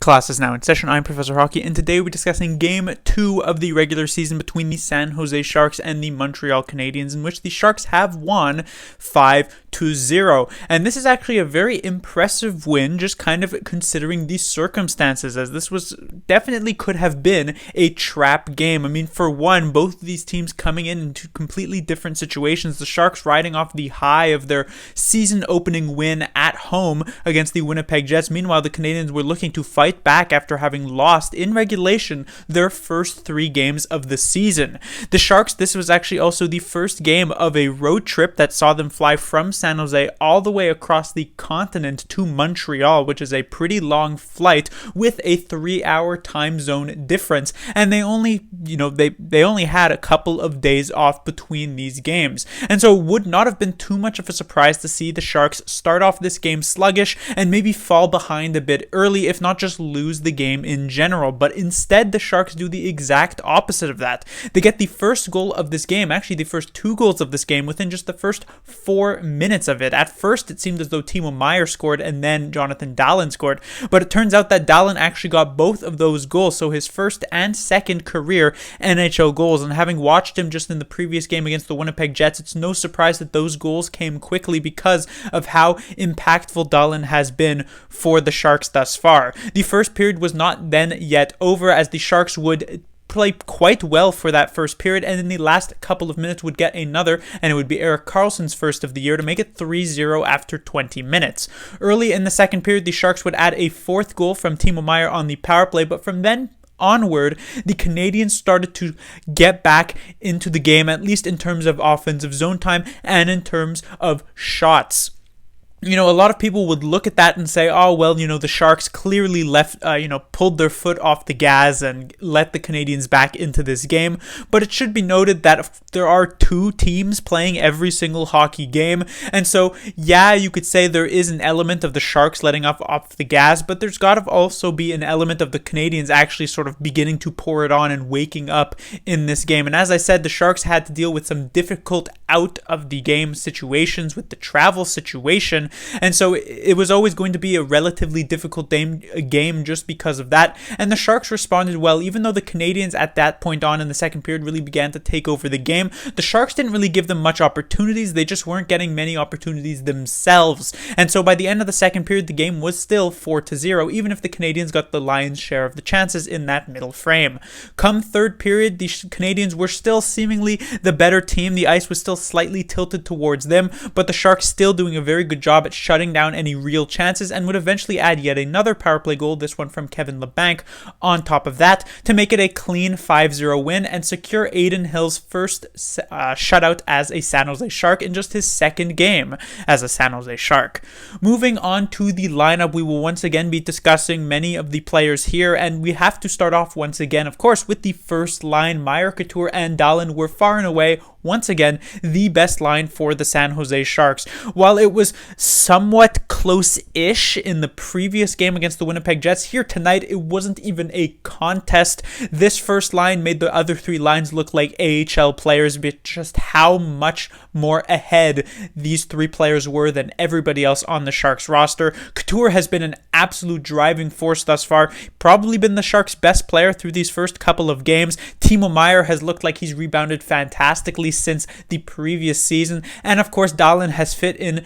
Class is now in session. I'm Professor Hockey, and today we'll be discussing Game 2 of the regular season between the San Jose Sharks and the Montreal Canadiens, in which the Sharks have won 5-0. And this is actually a very impressive win, just kind of considering the circumstances, as this was definitely could have been a trap game. I mean, for one, both of these teams coming into completely different situations. The Sharks riding off the high of their season-opening win at home against the Winnipeg Jets. Meanwhile, the Canadiens were looking to fight back after having lost in regulation their first 3 games of the season. The Sharks, this was actually also the first game of a road trip that saw them fly from San Jose all the way across the continent to Montreal, which is a pretty long flight with a 3-hour time zone difference, and they only had a couple of days off between these games. And so it would not have been too much of a surprise to see the Sharks start off this game sluggish and maybe fall behind a bit early, if not just lose the game in general. But instead, the Sharks do the exact opposite of that. They get the first goal of this game, actually the first 2 goals of this game, within just the first 4 minutes of it. At first, it seemed as though Timo Meier scored and then Jonathan Dahlen scored, but it turns out that Dahlen actually got both of those goals, so his first and second career NHL goals. And having watched him just in the previous game against the Winnipeg Jets, it's no surprise that those goals came quickly because of how impactful Dahlen has been for the Sharks thus far. The first period was not then yet over, as the Sharks would play quite well for that first period, and in the last couple of minutes would get another, and it would be Erik Karlsson's first of the year to make it 3-0 after 20 minutes. Early in the second period, the Sharks would add a 4th goal from Timo Meier on the power play, but from then onward, the Canadiens started to get back into the game, at least in terms of offensive zone time and in terms of shots. A lot of people would look at that and say, oh, well, the Sharks clearly pulled their foot off the gas and let the Canadiens back into this game. But it should be noted that there are 2 teams playing every single hockey game. And so, yeah, you could say there is an element of the Sharks letting off the gas, but there's got to also be an element of the Canadiens actually sort of beginning to pour it on and waking up in this game. And as I said, the Sharks had to deal with some difficult out of the game situations with the travel situation. And so it was always going to be a relatively difficult game just because of that. And the Sharks responded well, even though the Canadiens at that point on in the second period really began to take over the game. The Sharks didn't really give them much opportunities. They just weren't getting many opportunities themselves. And so by the end of the second period, the game was still 4-0, even if the Canadiens got the lion's share of the chances in that middle frame. Come third period, the Canadiens were still seemingly the better team. The ice was still slightly tilted towards them, but the Sharks still doing a very good job at shutting down any real chances, and would eventually add yet another power play goal, this one from Kevin Labanc, on top of that, to make it a clean 5-0 win and secure Aiden Hill's first shutout as a San Jose Shark in just his second game as a San Jose Shark. Moving on to the lineup, we will once again be discussing many of the players here, and we have to start off once again, of course, with the first line. Meier, Couture, and Dahlen were far and away, once again, the best line for the San Jose Sharks. While it was somewhat close-ish in the previous game against the Winnipeg Jets, here tonight it wasn't even a contest. This first line made the other 3 lines look like AHL players, but just how much more ahead these 3 players were than everybody else on the Sharks roster. Couture has been an absolute driving force thus far, probably been the Sharks' best player through these first couple of games. Timo Meier has looked like he's rebounded fantastically since the previous season, and of course Dahlen has fit in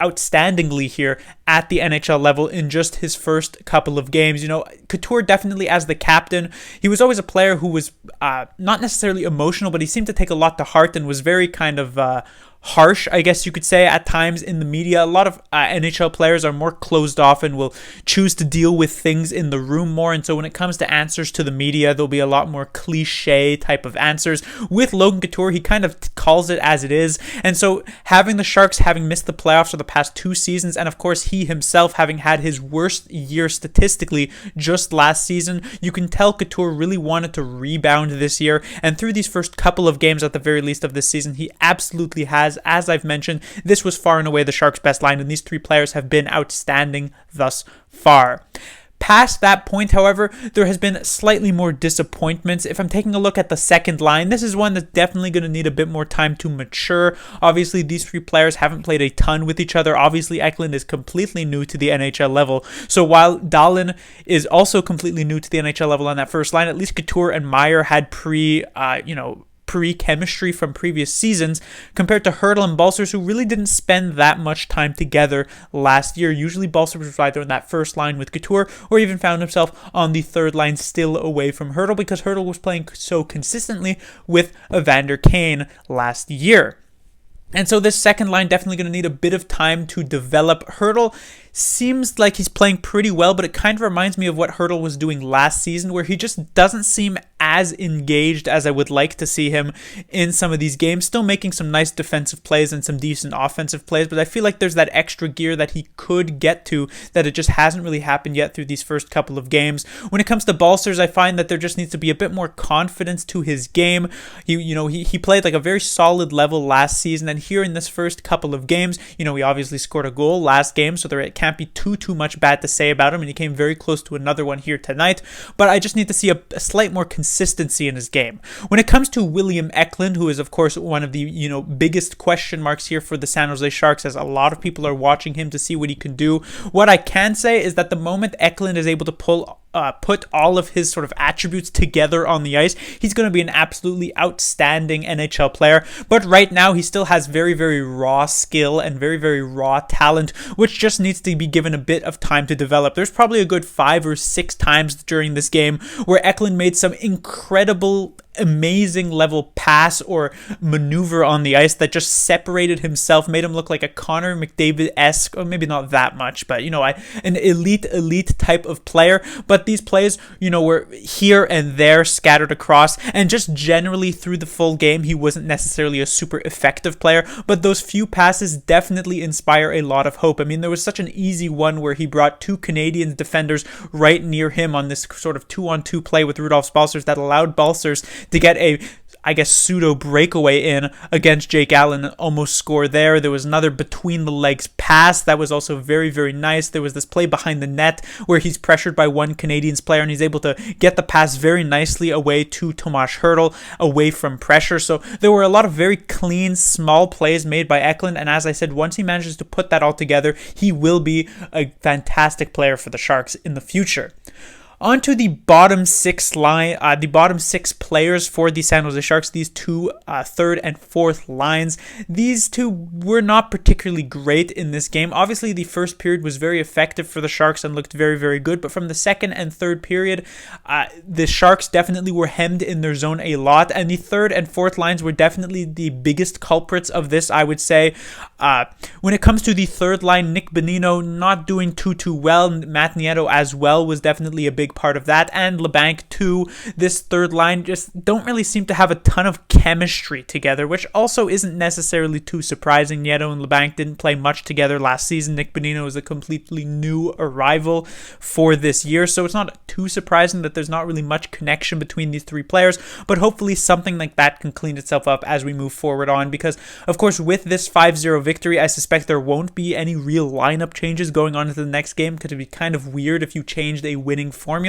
outstandingly here at the NHL level in just his first couple of games. Couture definitely as the captain, he was always a player who was not necessarily emotional, but he seemed to take a lot to heart and was very kind of harsh, I guess you could say, at times in the media. A lot of NHL players are more closed off and will choose to deal with things in the room more, and so when it comes to answers to the media, there'll be a lot more cliche type of answers. With Logan Couture, he kind of calls it as it is, and so having the Sharks having missed the playoffs for the past 2 seasons, and of course he himself having had his worst year statistically just last season, you can tell Couture really wanted to rebound this year, and through these first couple of games at the very least of this season, he absolutely has. As I've mentioned, this was far and away the Sharks' best line, and these 3 players have been outstanding thus far. Past that point, however, there has been slightly more disappointments. If I'm taking a look at the second line, this is one that's definitely going to need a bit more time to mature. Obviously, these three players haven't played a ton with each other. Obviously, Eklund is completely new to the NHL level. So while Dahlin is also completely new to the NHL level on that first line, at least Couture and Meyer had pre-chemistry from previous seasons compared to Hertl and Balcers, who really didn't spend that much time together last year. Usually Balcers was either in that first line with Couture or even found himself on the third line still away from Hertl because Hertl was playing so consistently with Evander Kane last year. And so this second line definitely going to need a bit of time to develop. Hertl seems like he's playing pretty well, but it kind of reminds me of what Hertl was doing last season, where he just doesn't seem as engaged as I would like to see him in some of these games. Still making some nice defensive plays and some decent offensive plays, but I feel like there's that extra gear that he could get to that it just hasn't really happened yet through these first couple of games. When it comes to Balcers, I find that there just needs to be a bit more confidence to his game. He played like a very solid level last season, and here in this first couple of games, he obviously scored a goal last game, so there can't be too much bad to say about him, and he came very close to another one here tonight, but I just need to see a slight more consistency in his game. When it comes to William Eklund, who is of course one of the biggest question marks here for the San Jose Sharks, as a lot of people are watching him to see what he can do, what I can say is that the moment Eklund is able to put all of his sort of attributes together on the ice, he's going to be an absolutely outstanding NHL player. But right now, he still has very, very raw skill and very, very raw talent, which just needs to be given a bit of time to develop. There's probably a good 5 or 6 times during this game where Eklund made some incredible, amazing level pass or maneuver on the ice that just separated himself, made him look like a Connor McDavid-esque, or maybe not that much, but an elite type of player. But these plays, were here and there scattered across, and just generally through the full game, he wasn't necessarily a super effective player, but those few passes definitely inspire a lot of hope. I mean, there was such an easy one where he brought 2 Canadian defenders right near him on this sort of 2-on-2 play with Rudolph Balcers that allowed Balcers to get a pseudo breakaway in against Jake Allen and almost score there. There was another between the legs pass that was also very, very nice. There was this play behind the net where he's pressured by one Canadiens player and he's able to get the pass very nicely away to Tomas Hertl away from pressure. So there were a lot of very clean, small plays made by Eklund, and as I said, once he manages to put that all together, he will be a fantastic player for the Sharks in the future. On to the bottom 6 players for the San Jose Sharks, these 2 third and fourth lines. These 2 were not particularly great in this game. Obviously, the first period was very effective for the Sharks and looked very, very good, but from the second and third period, the Sharks definitely were hemmed in their zone a lot, and the third and fourth lines were definitely the biggest culprits of this, I would say. When it comes to the third line, Nick Bonino not doing too well. Matt Nieto as well was definitely a big part of that, and LeBanc too. This third line just don't really seem to have a ton of chemistry together, which also isn't necessarily too surprising. Nieto and LeBanc didn't play much together last season. Nick Bonino is a completely new arrival for this year, so it's not too surprising that there's not really much connection between these 3 players, but hopefully something like that can clean itself up as we move forward on, because of course with this 5-0 victory, I suspect there won't be any real lineup changes going on into the next game, because it'd be kind of weird if you changed a winning formula,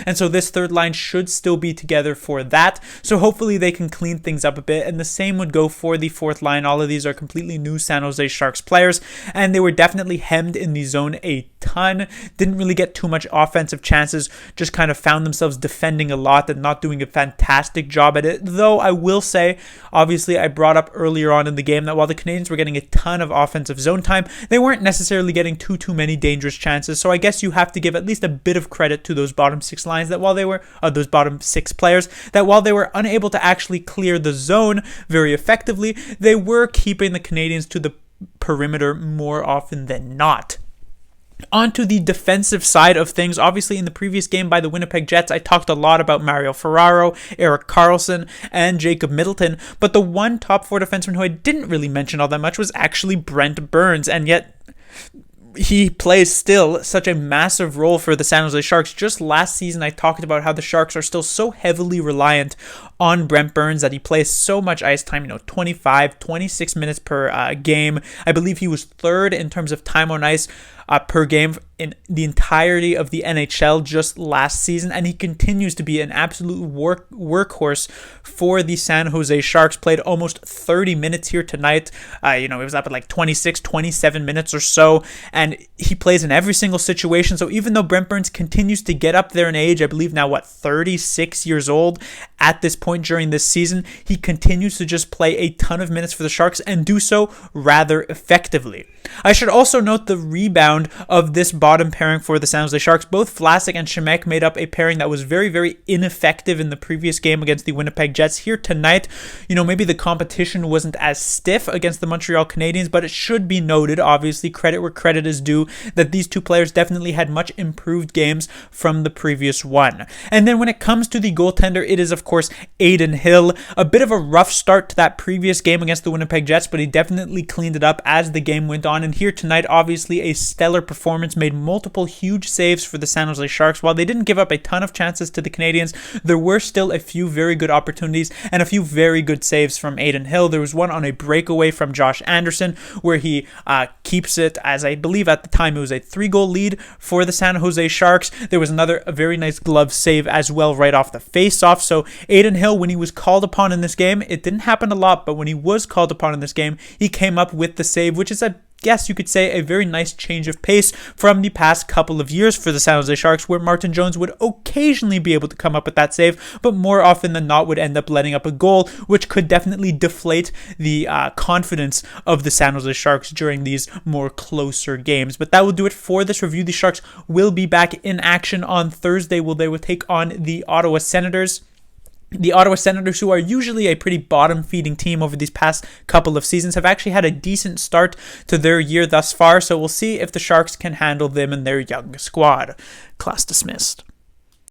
and so this third line should still be together for that, so hopefully they can clean things up a bit, and the same would go for the fourth line. All of these are completely new San Jose Sharks players, and they were definitely hemmed in the zone a ton, didn't really get too much offensive chances, just kind of found themselves defending a lot and not doing a fantastic job at it, though I will say, obviously I brought up earlier on in the game that while the Canadiens were getting a ton of offensive zone time, they weren't necessarily getting too many dangerous chances, so I guess you have to give at least a bit of credit to those bottom 6 lines that while they were those bottom 6 players, that while they were unable to actually clear the zone very effectively, they were keeping the Canadiens to the perimeter more often than not. Onto the defensive side of things, obviously in the previous game by the Winnipeg Jets, I talked a lot about Mario Ferraro, Erik Karlsson, and Jacob Middleton, but the one top 4 defenseman who I didn't really mention all that much was actually Brent Burns, and yet he plays still such a massive role for the San Jose Sharks. Just last season, I talked about how the Sharks are still so heavily reliant on Brent Burns that he plays so much ice time, 25, 26 minutes per game. I believe he was third in terms of time on ice per game in the entirety of the NHL just last season, and he continues to be an absolute workhorse for the San Jose Sharks. Played almost 30 minutes here tonight. It was up at like 26, 27 minutes or so, and he plays in every single situation. So even though Brent Burns continues to get up there in age, I believe now 36 years old at this point during this season, he continues to just play a ton of minutes for the Sharks and do so rather effectively. I should also note the rebound of this bottom pairing for the San Jose Sharks. Both Vlasic and Shemek made up a pairing that was very, very ineffective in the previous game against the Winnipeg Jets. Here tonight, maybe the competition wasn't as stiff against the Montreal Canadiens, but it should be noted, obviously, credit where credit is due, that these two players definitely had much improved games from the previous one. And then when it comes to the goaltender, it is, of course, Aiden Hill. A bit of a rough start to that previous game against the Winnipeg Jets, but he definitely cleaned it up as the game went on. And here tonight, obviously, a stellar performance, made multiple huge saves for the San Jose Sharks. While they didn't give up a ton of chances to the Canadiens, there were still a few very good opportunities and a few very good saves from Aiden Hill. There was one on a breakaway from Josh Anderson where he keeps it, as I believe at the time it was a 3-goal lead for the San Jose Sharks. There was a very nice glove save as well right off the face-off. So Aiden Hill, when he was called upon in this game, it didn't happen a lot, but when he was called upon in this game, he came up with the save, which is you could say a very nice change of pace from the past couple of years for the San Jose Sharks, where Martin Jones would occasionally be able to come up with that save, but more often than not would end up letting up a goal, which could definitely deflate the confidence of the San Jose Sharks during these more closer games. But that will do it for this review. The Sharks will be back in action on Thursday, they will take on the Ottawa Senators. The Ottawa Senators, who are usually a pretty bottom-feeding team over these past couple of seasons, have actually had a decent start to their year thus far, so we'll see if the Sharks can handle them and their young squad. Class dismissed.